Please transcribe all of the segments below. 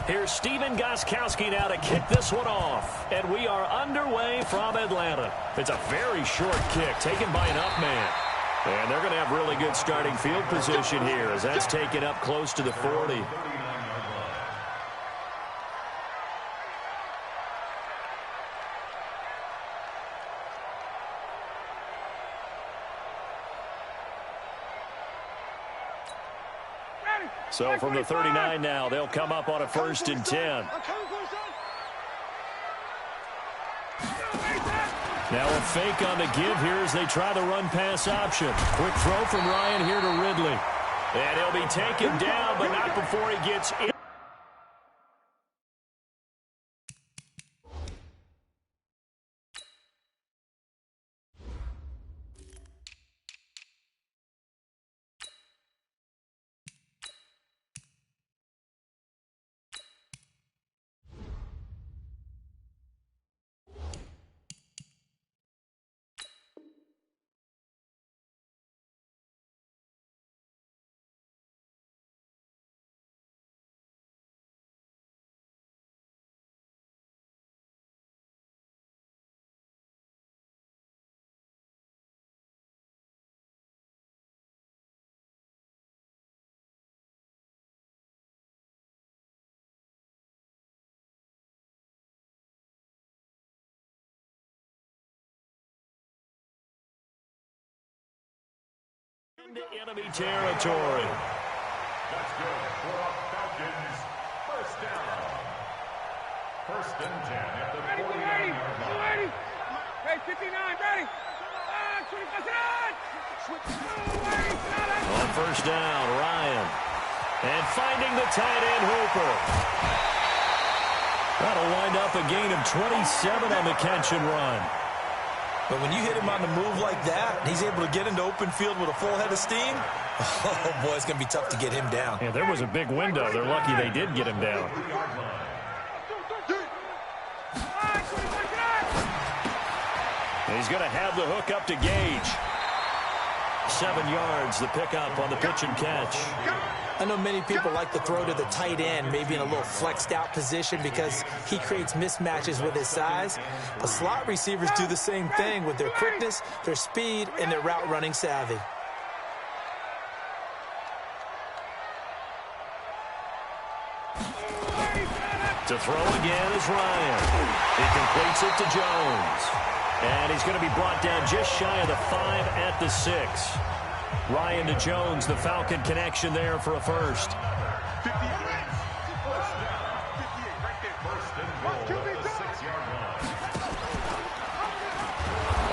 Here's Steven Gostkowski now to kick this one off. And we are underway from Atlanta. It's a very short kick taken by an up man. And they're going to have really good starting field position here as that's taken up close to the 40. So from the 39 now, they'll come up on a 1st and 10. Now a fake on the give here as they try the run-pass option. Quick throw from Ryan here to Ridley. And he'll be taken down, but not before he gets in. Into enemy territory. That's good for Falcons. First down. 1st and 10 at the 49-yard line. Hey, 59, ready. 25. On 1st down, Ryan. And finding the tight end, Hooper. That'll wind up a gain of 27 on the catch and run. But when you hit him on the move like that, he's able to get into open field with a full head of steam, oh, boy, it's going to be tough to get him down. Yeah, there was a big window. They're lucky they did get him down. He's going to have the hook up to Gage. 7 yards, the pickup on the pitch and catch. I know many people like to throw to the tight end, maybe in a little flexed out position because he creates mismatches with his size. But slot receivers do the same thing with their quickness, their speed, and their route running savvy. To throw again is Ryan. He completes it to Jones. And he's going to be brought down just shy of the 5 at the 6. Ryan to Jones, the Falcon connection there for a first. 58. First down. 58 right there. 1st and goal at the 6-yard line.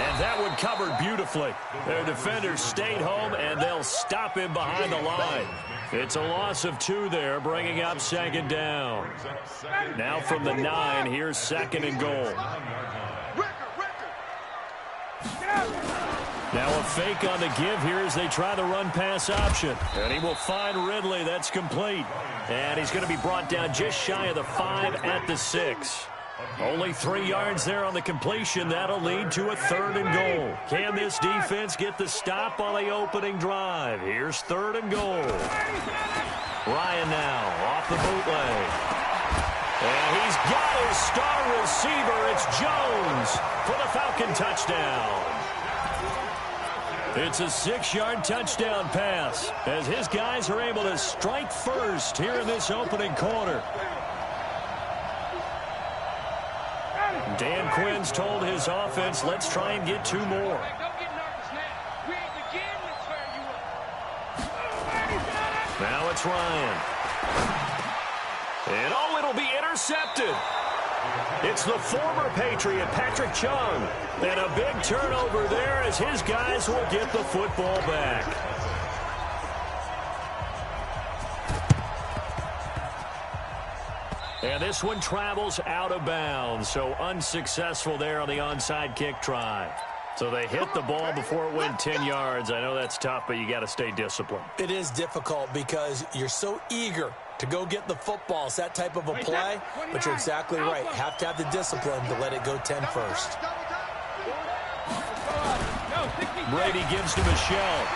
And that one covered beautifully. Their defenders stayed home, and they'll stop him behind the line. It's a loss of 2 there, bringing up 2nd down. Now from the 9, here's 2nd and goal. Now a fake on the give here as they try the run-pass option. And he will find Ridley. That's complete. And he's going to be brought down just shy of the 5 at the 6. Only 3 yards there on the completion. That'll lead to a 3rd and goal. Can this defense get the stop on the opening drive? Here's 3rd and goal. Ryan now off the bootleg. And he's got his star receiver. It's Jones for the Falcon touchdown. It's a 6-yard touchdown pass as his guys are able to strike first here in this opening quarter. Dan Quinn's told his offense, let's try and get 2 more. Now it's Ryan. And oh, it'll be intercepted. It's the former Patriot, Patrick Chung. And a big turnover there as his guys will get the football back. And this one travels out of bounds, so unsuccessful there on the onside kick try. So they hit the ball before it went 10 yards. I know that's tough, but you got to stay disciplined. It is difficult because you're so eager to go get the football. It's that type of a play, but you're exactly right. Have to have the discipline to let it go 10 first. Brady gives to Michelle.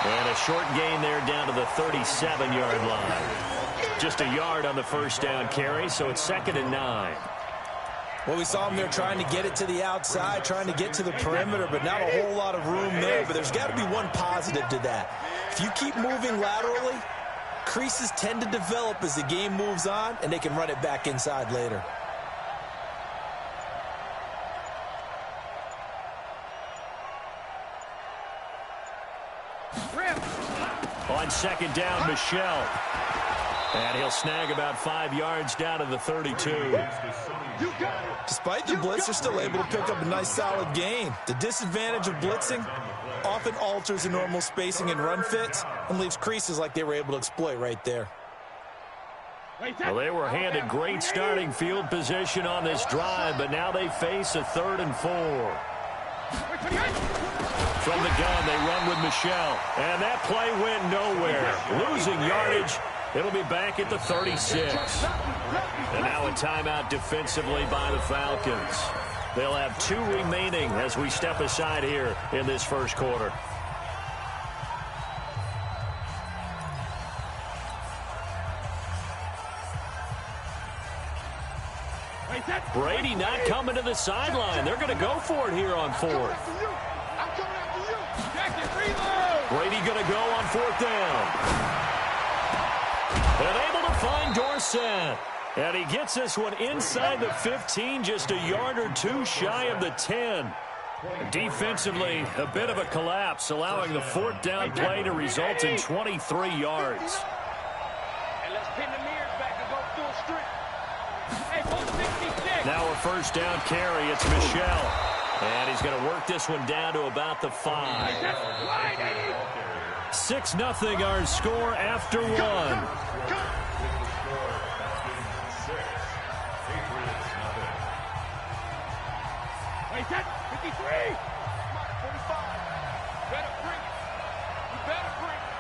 And a short gain there down to the 37-yard line. Just a yard on the first down carry, so it's 2nd and 9. Well, we saw him there trying to get it to the outside, trying to get to the perimeter, but not a whole lot of room there. But there's got to be one positive to that. If you keep moving laterally, creases tend to develop as the game moves on, and they can run it back inside later. On 2nd down, Michelle. And he'll snag about 5 yards down to the 32. Despite the blitz, they're still able to pick up a nice, solid gain. The disadvantage of blitzing often alters the normal spacing and run fits and leaves creases like they were able to exploit right there. Well, they were handed great starting field position on this drive, but now they face a 3rd and 4. From the gun, they run with Michelle. And that play went nowhere. Losing yardage. It'll be back at the 36. And now a timeout defensively by the Falcons. They'll have 2 remaining as we step aside here in this first quarter. Brady not coming to the sideline. They're going to go for it here on 4th. Brady going to go on 4th down. And able to find Dorsett. And he gets this one inside the 15, just a yard or 2 shy of the 10. Defensively, a bit of a collapse, allowing the 4th down play to result in 23 yards. And let's pin the mirrors back and go full strength. Hey, 166. Now a 1st down carry. It's Michelle. And he's going to work this one down to about the 5. 6-0 our score after 1. Wait, that 53. 45. Better bring it. You better bring it.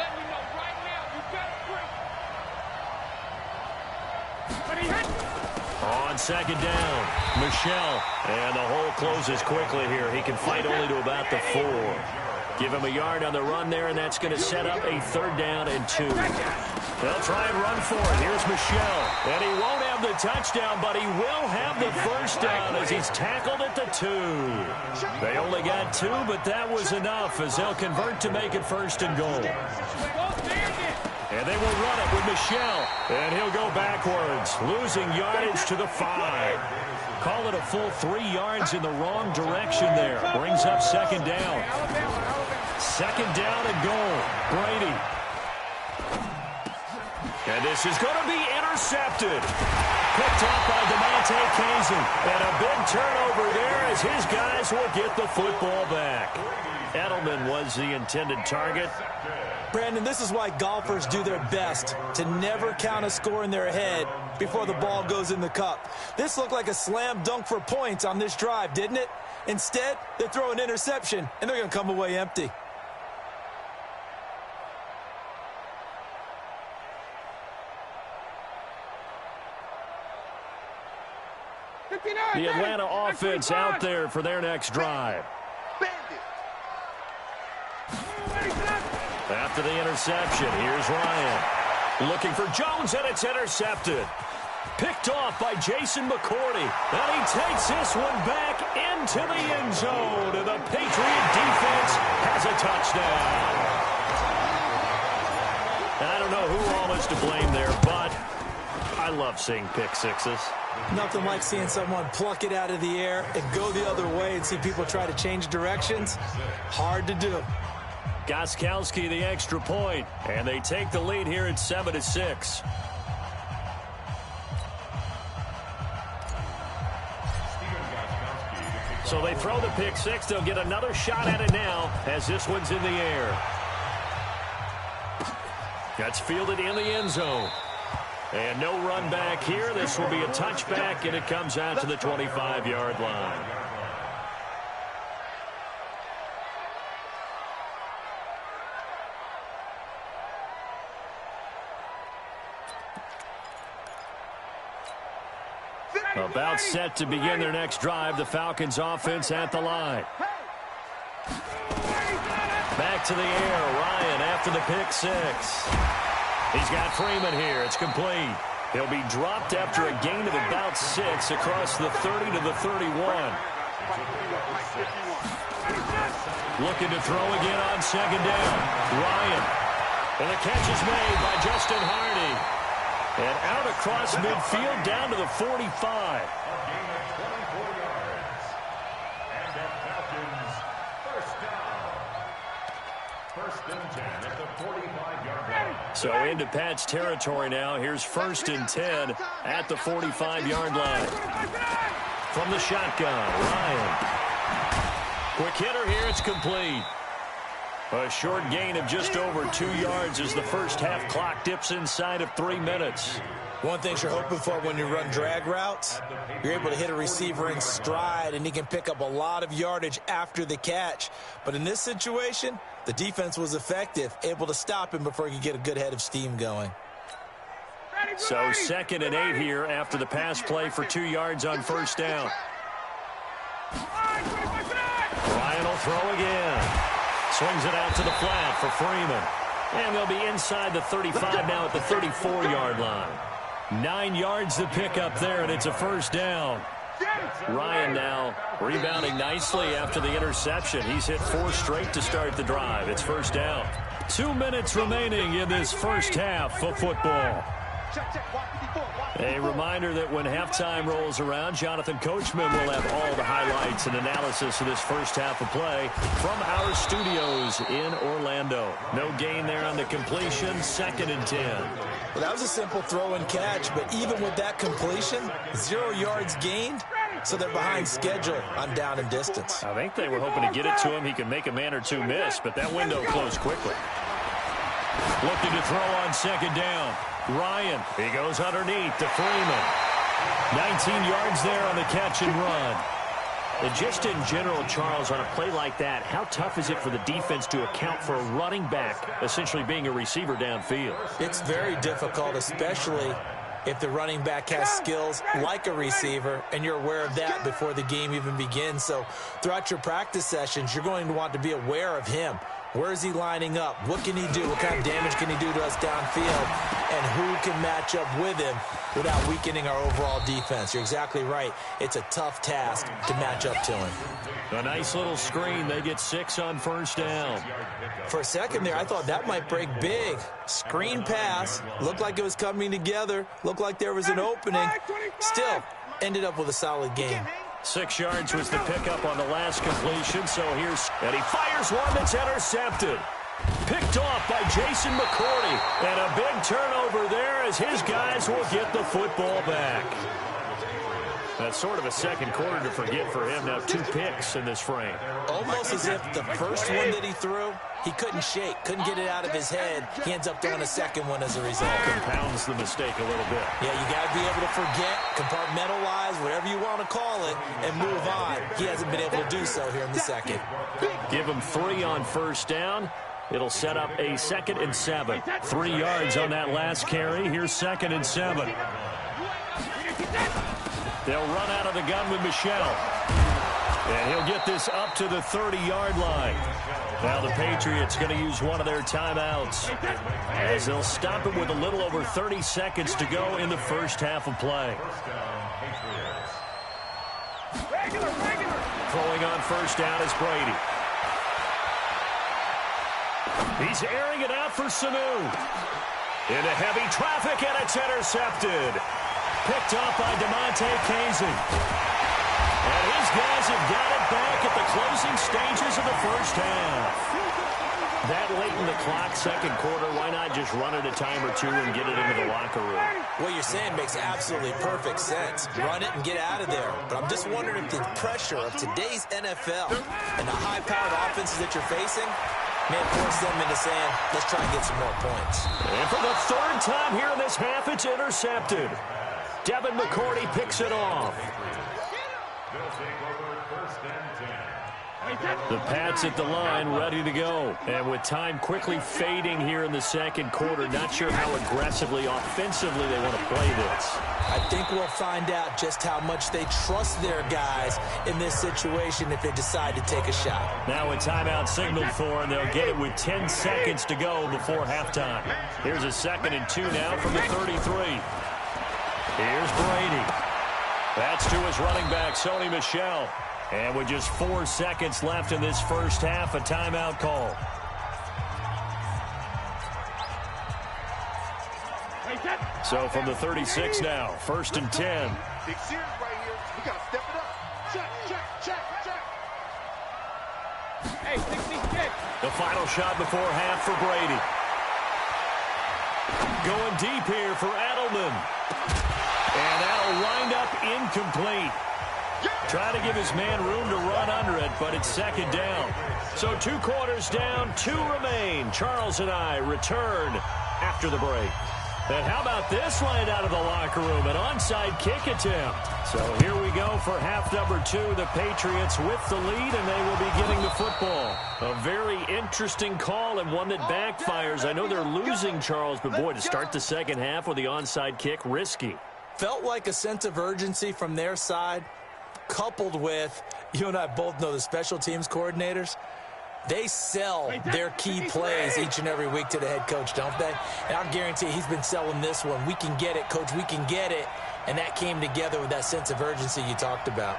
Let me know right now. You better bring it. But he hit. On 2nd down, Michelle. And the hole closes quickly here. He can fight only to about the 4. Give him a yard on the run there, and that's going to set up a 3rd down and 2. They'll try and run for it. Here's Michelle. And he won't have the touchdown, but he will have the 1st down as he's tackled at the 2. They only got 2, but that was enough as they'll convert to make it 1st and goal. And they will run it with Michelle. And he'll go backwards, losing yardage to the 5. Call it a full 3 yards in the wrong direction there. Brings up 2nd down. 2nd down and goal. Brady. And this is going to be intercepted. Picked off by DeMonte Kazin. And a big turnover there as his guys will get the football back. Edelman was the intended target. Brandon, this is why golfers do their best to never count a score in their head before the ball goes in the cup. This looked like a slam dunk for points on this drive, didn't it? Instead, they throw an interception, and they're going to come away empty. The Atlanta offense out there for their next drive. After the interception, here's Ryan. Looking for Jones, and it's intercepted. Picked off by Jason McCourty. And he takes this one back into the end zone. And the Patriot defense has a touchdown. I don't know who all is to blame there, but I love seeing pick sixes. Nothing like seeing someone pluck it out of the air and go the other way and see people try to change directions. Hard to do. Gostkowski the extra point, and they take the lead here at 7-6. So they throw the pick six. They'll get another shot at it now as this one's in the air. That's fielded in the end zone. And no run back here. This will be a touchback, and it comes out to the 25-yard line. About set to begin their next drive. The Falcons offense at the line. Back to the air. Ryan after the pick six. He's got Freeman here. It's complete. He'll be dropped after a gain of about 6 across the 30 to the 31. Looking to throw again on second down. Ryan. And the catch is made by Justin Hardy. And out across midfield down to the 45. So into Pat's territory now. Here's 1st and 10 at the 45-yard line. From the shotgun, Ryan. Quick hitter here. It's complete. A short gain of just over 2 yards as the first half clock dips inside of 3 minutes. One thing you're hoping for when you run drag routes, you're able to hit a receiver in stride, and he can pick up a lot of yardage after the catch. But in this situation, the defense was effective, able to stop him before he could get a good head of steam going. So 2nd and 8 here after the pass play for 2 yards on first down. Ryan will throw again. Swings it out to the flat for Freeman. And they'll be inside the 35 now at the 34-yard line. 9 yards to pick up there, and it's a first down. Ryan now rebounding nicely after the interception. He's hit 4 straight to start the drive. It's first down. 2 minutes remaining in this first half of football. A reminder that when halftime rolls around, Jonathan Coachman will have all the highlights and analysis of this first half of play from our studios in Orlando. No gain there on the completion, 2nd and 10. Well, that was a simple throw and catch, but even with that completion, 0 yards gained, so they're behind schedule on down and distance. I think they were hoping to get it to him. He could make a man or two miss, but that window closed quickly. Looking to throw on second down. Ryan, he goes underneath to Freeman. 19 yards there on the catch and run. And just in general, Charles, on a play like that, how tough is it for the defense to account for a running back essentially being a receiver downfield? It's very difficult, especially if the running back has skills like a receiver, and you're aware of that before the game even begins. So throughout your practice sessions, you're going to want to be aware of him. Where is he lining up? What can he do? What kind of damage can he do to us downfield? And who can match up with him without weakening our overall defense? You're exactly right. It's a tough task to match up to him. A nice little screen. They get 6 on first down. For a second there, I thought that might break big. Screen pass. Looked like it was coming together. Looked like there was an opening. Still, ended up with a solid game. 6 yards was the pickup on the last completion, so and he fires one that's intercepted. Picked off by Jason McCourty, and a big turnover there as his guys will get the football back. That's sort of a second quarter to forget for him. Now 2 picks in this frame. Almost as if the first one that he threw, he couldn't shake, couldn't get it out of his head. He ends up throwing a second one as a result. Compounds the mistake a little bit. Yeah, you got to be able to forget, compartmentalize, whatever you want to call it, and move on. He hasn't been able to do so here in the second. Give him 3 on first down. It'll set up a 2nd and 7. 3 yards on that last carry. Here's 2nd and 7. They'll run out of the gun with Michelle. And he'll get this up to the 30-yard line. Now the Patriots going to use one of their timeouts as they'll stop him with a little over 30 seconds to go in the first half of play. Throwing on first down is Brady. He's airing it out for Sanu. Into heavy traffic, and it's intercepted. Picked off by DeMonte Casey. And his guys have got it back at the closing stages of the first half. That late in the clock, second quarter, why not just run it a time or two and get it into the locker room? What you're saying makes absolutely perfect sense. Run it and get out of there. But I'm just wondering if the pressure of today's NFL and the high-powered offenses that you're facing may force them into saying, let's try and get some more points. And for the 3rd time here in this half, it's intercepted. Devin McCourty picks it off. They'll take over 1st and 10. The Pats at the line, ready to go. And with time quickly fading here in the second quarter, not sure how aggressively, offensively they want to play this. I think we'll find out just how much they trust their guys in this situation if they decide to take a shot. Now a timeout signaled for, and they'll get it with 10 seconds to go before halftime. Here's a 2nd and 2 now from the 33. Here's Brady. That's to his running back, Sony Michel. And with just 4 seconds left in this first half, a timeout call. So from the 36 now, 1st and 10. Big series right here. We got to step it up. Check. Hey, 66. The final shot before half for Brady. Going deep here for Edelman. And that'll wind up incomplete. Trying to give his man room to run under it, but it's 2nd down. So 2 quarters down, 2 remain. Charles and I return after the break. And how about this line out of the locker room? An onside kick attempt. So here we go for half number 2. The Patriots with the lead, and they will be getting the football. A very interesting call and one that backfires. I know they're losing, Charles, but boy, to start the second half with the onside kick, risky. Felt like a sense of urgency from their side, coupled with, you and I both know the special teams coordinators, they sell their key plays each and every week to the head coach, don't they? And I guarantee he's been selling this one. We can get it, coach, we can get it. And that came together with that sense of urgency you talked about.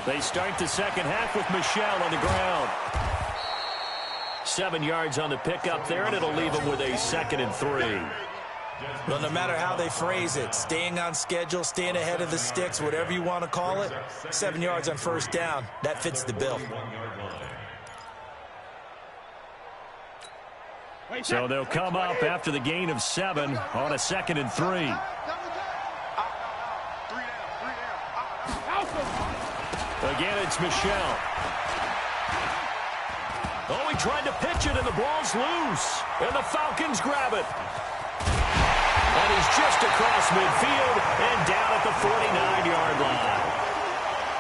They start the second half with Michel on the ground. 7 yards on the pickup there, and it'll leave them with a 2nd and 3. Well, no matter how they phrase it, staying on schedule, staying ahead of the sticks, whatever you want to call it, 7 yards on 1st down, that fits the bill. So they'll come up after the gain of 7 on a 2nd and 3. Again, it's Michel. Oh, he tried to pitch it, and the ball's loose. And the Falcons grab it. And he's just across midfield and down at the 49-yard line.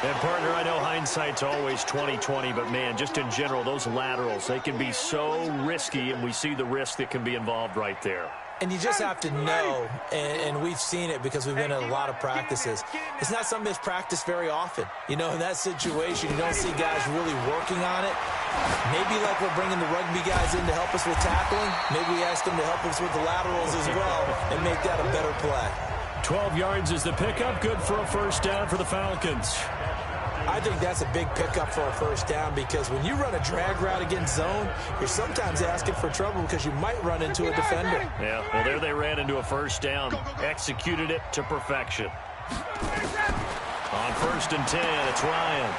And, partner, I know hindsight's always 20/20, but, man, just in general, those laterals, they can be so risky, and we see the risk that can be involved right there. And you just have to know, and we've seen it because we've been at a lot of practices. It's not something that's practiced very often. You know, in that situation, you don't see guys really working on it. Maybe like we're bringing the rugby guys in to help us with tackling. Maybe we ask them to help us with the laterals as well and make that a better play. 12 yards is the pickup. Good for a 1st down for the Falcons. I think that's a big pickup for a 1st down because when you run a drag route against zone, you're sometimes asking for trouble because you might run into a defender. Yeah, well, there they ran into a 1st down. Executed it to perfection. On 1st and 10, it's Ryan.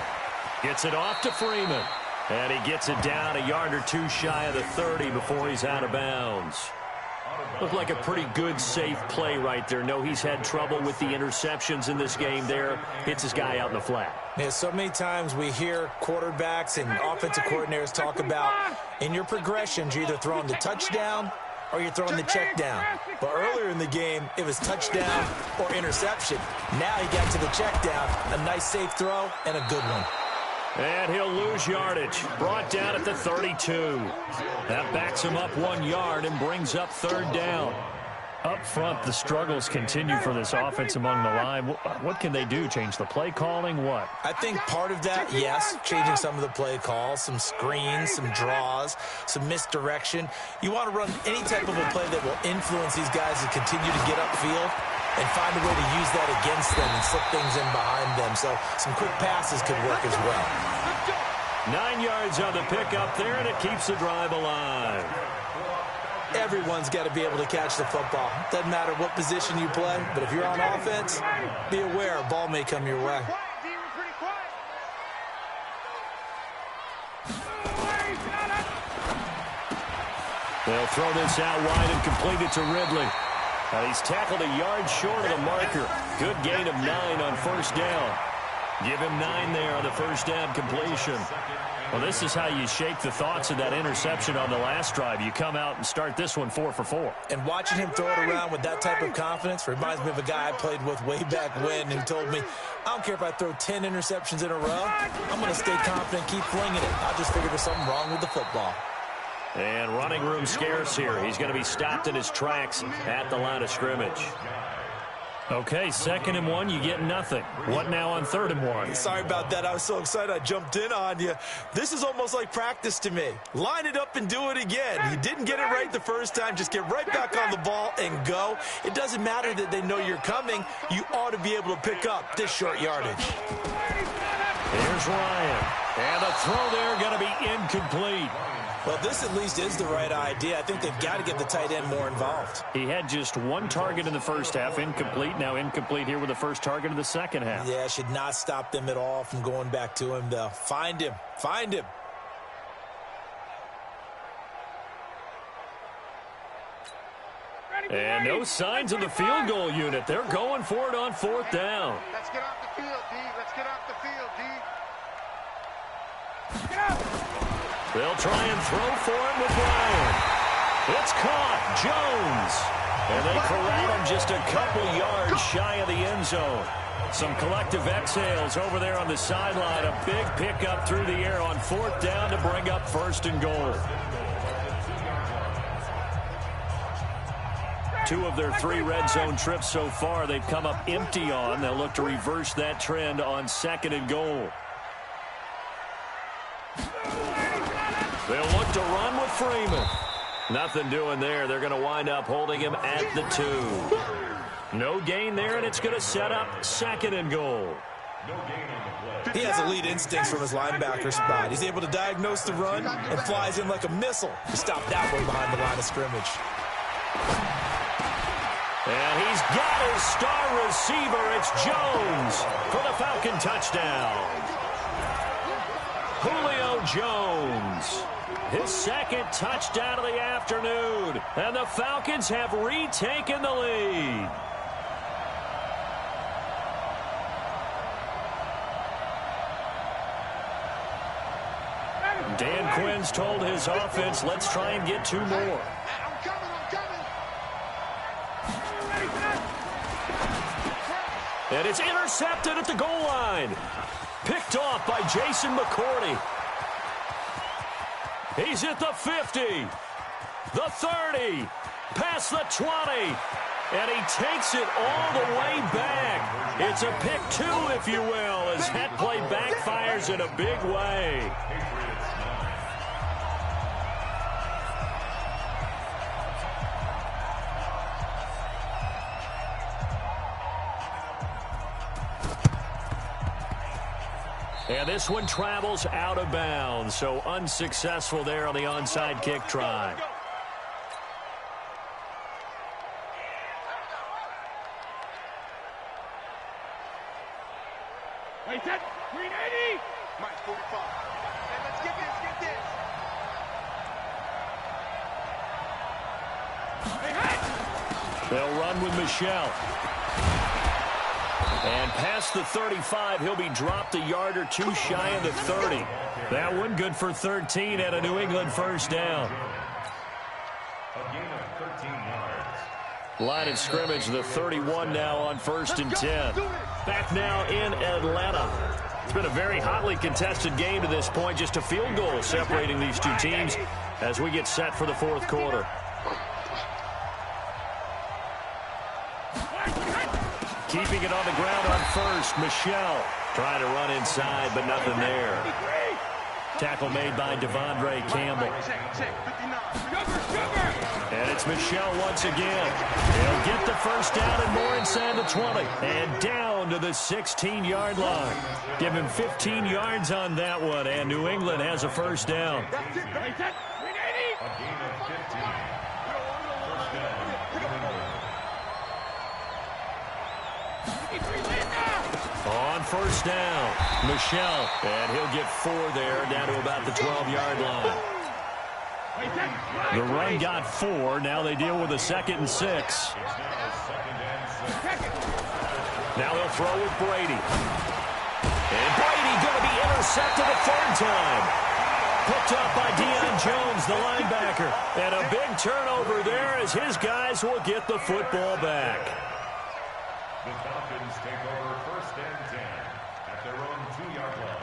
Gets it off to Freeman. And he gets it down a yard or 2 shy of the 30 before he's out of bounds. Looked like a pretty good, safe play right there. No, he's had trouble with the interceptions in this game there. Hits his guy out in the flat. Yeah, so many times we hear quarterbacks and offensive coordinators talk about in your progressions, you're either throwing the touchdown or you're throwing the check down. But earlier in the game, it was touchdown or interception. Now he got to the check down. A nice safe throw and a good one. And he'll lose yardage. Brought down at the 32. That backs him up 1 yard and brings up 3rd down. Up front, the struggles continue for this offense among the line. What can they do? Change the play calling? What? I think part of that, yes, changing some of the play calls, some screens, some draws, some misdirection. You want to run any type of a play that will influence these guys to continue to get upfield and find a way to use that against them and slip things in behind them. So some quick passes could work as well. 9 yards on the pickup there, and it keeps the drive alive. Everyone's got to be able to catch the football. Doesn't matter what position you play, but if you're on offense, be aware a ball may come your way. They'll throw this out wide and complete it to Ridley. He's tackled a yard short of the marker. Good gain of 9 on 1st down. Give him 9 there on the first down completion. Well, this is how you shake the thoughts of that interception on the last drive. You come out and start this one 4 for 4. And watching him throw it around with that type of confidence reminds me of a guy I played with way back when who told me, I don't care if I throw 10 interceptions in a row. I'm going to stay confident, keep flinging it. I just figured there's something wrong with the football. And running room scarce here. He's going to be stopped in his tracks at the line of scrimmage. Okay, 2nd and 1, you get nothing. What now on 3rd and 1? Sorry about that. I was so excited I jumped in on you. This is almost like practice to me. Line it up and do it again. You didn't get it right the first time. Just get right back on the ball and go. It doesn't matter that they know you're coming. You ought to be able to pick up this short yardage. Here's Ryan. And the throw there going to be incomplete. Well, this at least is the right idea. I think they've got to get the tight end more involved. He had just 1 target in the first half, incomplete. Now incomplete here with the first target of the second half. Yeah, should not stop them at all from going back to him, though. Find him. Find him. And no signs of the field goal unit. They're going for it on 4th down. Let's get off the field, D. Let's get off the field, D. Get out. They'll try and throw for him with Ryan. It's caught. Jones. And they corral him just a couple yards shy of the end zone. Some collective exhales over there on the sideline. A big pickup through the air on 4th down to bring up 1st and goal. 2 of their 3 red zone trips so far they've come up empty on. They'll look to reverse that trend on 2nd and goal. They'll look to run with Freeman. Nothing doing there. They're going to wind up holding him at the 2. No gain there, and it's going to set up 2nd and goal. He has elite instincts from his linebacker spot. He's able to diagnose the run and flies in like a missile to stop that one behind the line of scrimmage. And he's got his star receiver. It's Jones for the Falcon touchdown. Julio Jones, his 2nd touchdown of the afternoon. And the Falcons have retaken the lead. Dan Quinn's told his offense, let's try and get 2 more. I'm coming, I'm coming. And it's intercepted at the goal line. Picked off by Jason McCourty. He's at the 50, the 30, past the 20, and he takes it all the way back. It's a pick 2, if you will, as that play backfires in a big way. And this one travels out of bounds, so unsuccessful there on the onside kick try. Hey, set. Green 80. Mike 45. Hey, let's get this, They'll run with Michelle. And past the 35, he'll be dropped a yard or 2 shy of the 30. That one good for 13 at a New England first down. A gain of 13 yards. Line of scrimmage, the 31 now on 1st and 10. Back now in Atlanta. It's been a very hotly contested game to this point. Just a field goal separating these 2 teams as we get set for the 4th quarter. Keeping it on the ground on 1st, Michelle trying to run inside, but nothing there. Tackle made by Devondre Campbell. And it's Michelle once again. He'll get the first down and more inside the 20. And down to the 16-yard line. Give him 15 yards on that one, and New England has a first down. A gain of 15. First down. On first down, Michelle, and he'll get 4 there, down to about the 12-yard line. The run got 4. Now they deal with a 2nd and 6. Now they'll throw with Brady. And Brady going to be intercepted a third time. Picked up by Deion Jones, the linebacker. And a big turnover there as his guys will get the football back. The Falcons take over 1st and 10 at their own 2-yard line.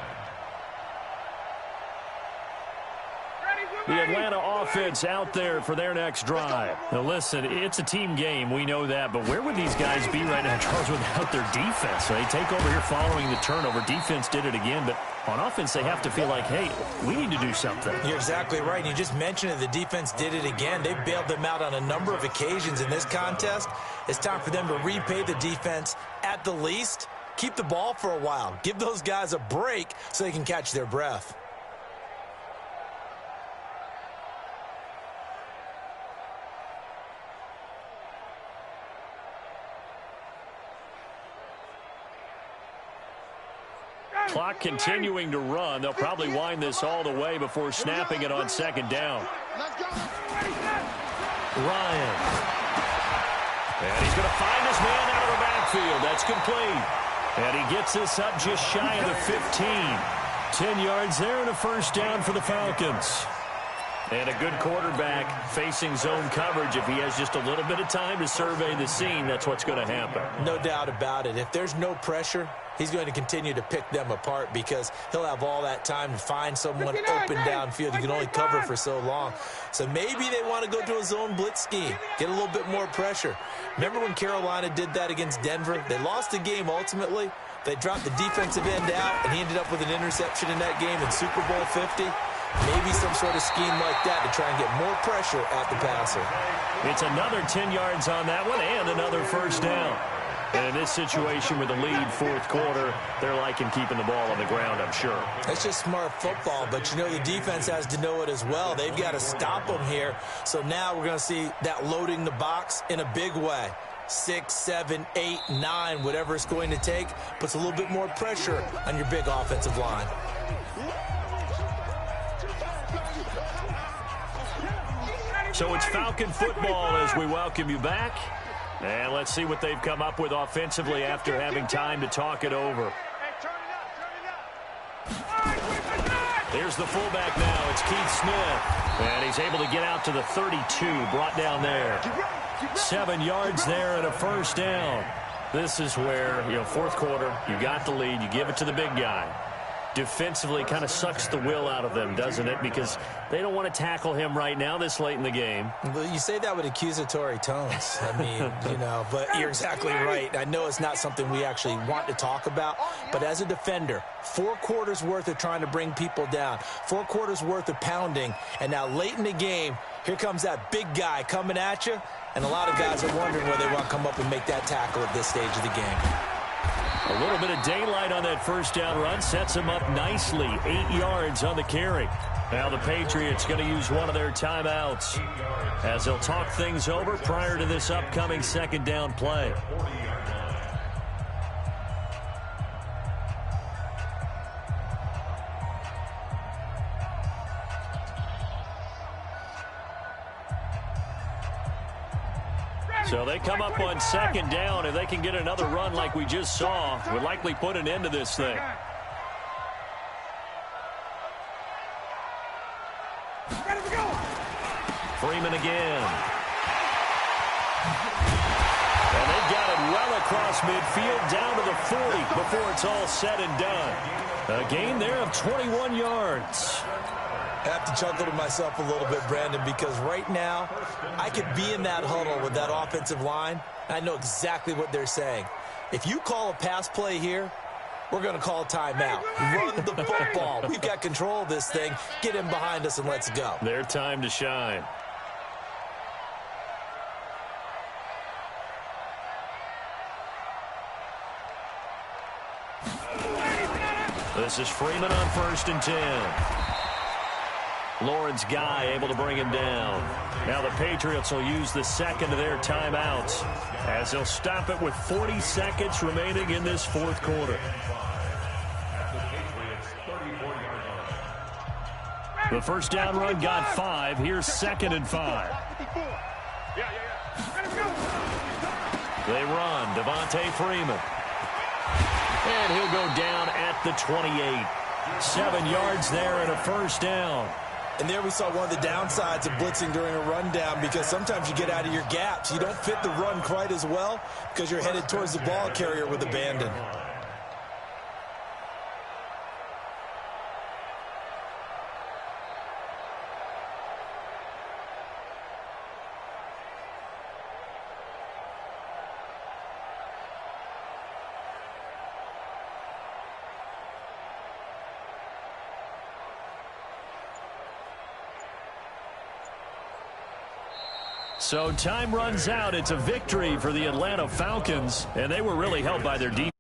The Atlanta offense out there for their next drive. Now, listen, it's a team game. We know that. But where would these guys be right now, Charles, without their defense? So they take over here following the turnover. Defense did it again. But on offense, they have to feel like, hey, we need to do something. You're exactly right. You just mentioned it. The defense did it again. They bailed them out on a number of occasions in this contest. It's time for them to repay the defense at the least. Keep the ball for a while. Give those guys a break so they can catch their breath. Clock continuing to run. They'll probably wind this all the way before snapping it on 2nd down. Ryan. And he's going to find his man out of the backfield. That's complete. And he gets this up just shy of the 15. 10 yards there and a 1st down for the Falcons. And a good quarterback facing zone coverage. If he has just a little bit of time to survey the scene, that's what's going to happen. No doubt about it. If there's no pressure, he's going to continue to pick them apart because he'll have all that time to find someone open downfield. You can only cover for so long. So maybe they want to go to a zone blitz scheme, get a little bit more pressure. Remember when Carolina did that against Denver? They lost the game ultimately. They dropped the defensive end out, and he ended up with an interception in that game in Super Bowl 50. Maybe some sort of scheme like that to try and get more pressure at the passer. It's another 10 yards on that one and another 1st down. And in this situation with the lead 4th quarter, they're liking keeping the ball on the ground, I'm sure. That's just smart football, but you know the defense has to know it as well. They've got to stop them here. So now we're going to see that loading the box in a big way. 6, 7, 8, 9, whatever it's going to take, puts a little bit more pressure on your big offensive line. So it's Falcon football as we welcome you back. And let's see what they've come up with offensively after having time to talk it over. Here's the fullback now. It's Keith Smith. And he's able to get out to the 32, brought down there. 7 yards there and a 1st down. This is where, 4th quarter, you got the lead, you give it to the big guy. Defensively kind of sucks the will out of them, doesn't it? Because they don't want to tackle him right now this late in the game. Well, you say that with accusatory tones. I mean, but you're exactly right. I know it's not something we actually want to talk about, but as a defender, 4 quarters worth of trying to bring people down, 4 quarters worth of pounding, and now late in the game, here comes that big guy coming at you, and a lot of guys are wondering whether they want to come up and make that tackle at this stage of the game. A little bit of daylight on that 1st down run sets him up nicely. 8 yards on the carry. Now the Patriots going to use one of their timeouts as they'll talk things over prior to this upcoming 2nd down play. So they come up on 2nd down. If they can get another run like we just saw, would likely put an end to this thing. Freeman again. And they've got it well across midfield down to the 40 before it's all said and done. A gain there of 21 yards. I have to chuckle to myself a little bit, Brandon, because right now I could be in that huddle with that offensive line, and I know exactly what they're saying. If you call a pass play here, we're going to call a timeout. Run the football. We've got control of this thing. Get him behind us and let's go. Their time to shine. This is Freeman on 1st and 10. Lawrence Guy able to bring him down. Now the Patriots will use the 2nd of their timeouts as they'll stop it with 40 seconds remaining in this 4th quarter. The 1st down run got 5. Here's 2nd and 5. They run. Devontae Freeman. And he'll go down at the 28. 7 yards there and a first down. And there we saw one of the downsides of blitzing during a rundown, because sometimes you get out of your gaps. You don't fit the run quite as well because you're headed towards the ball carrier with abandon. So time runs out. It's a victory for the Atlanta Falcons, and they were really helped by their defense.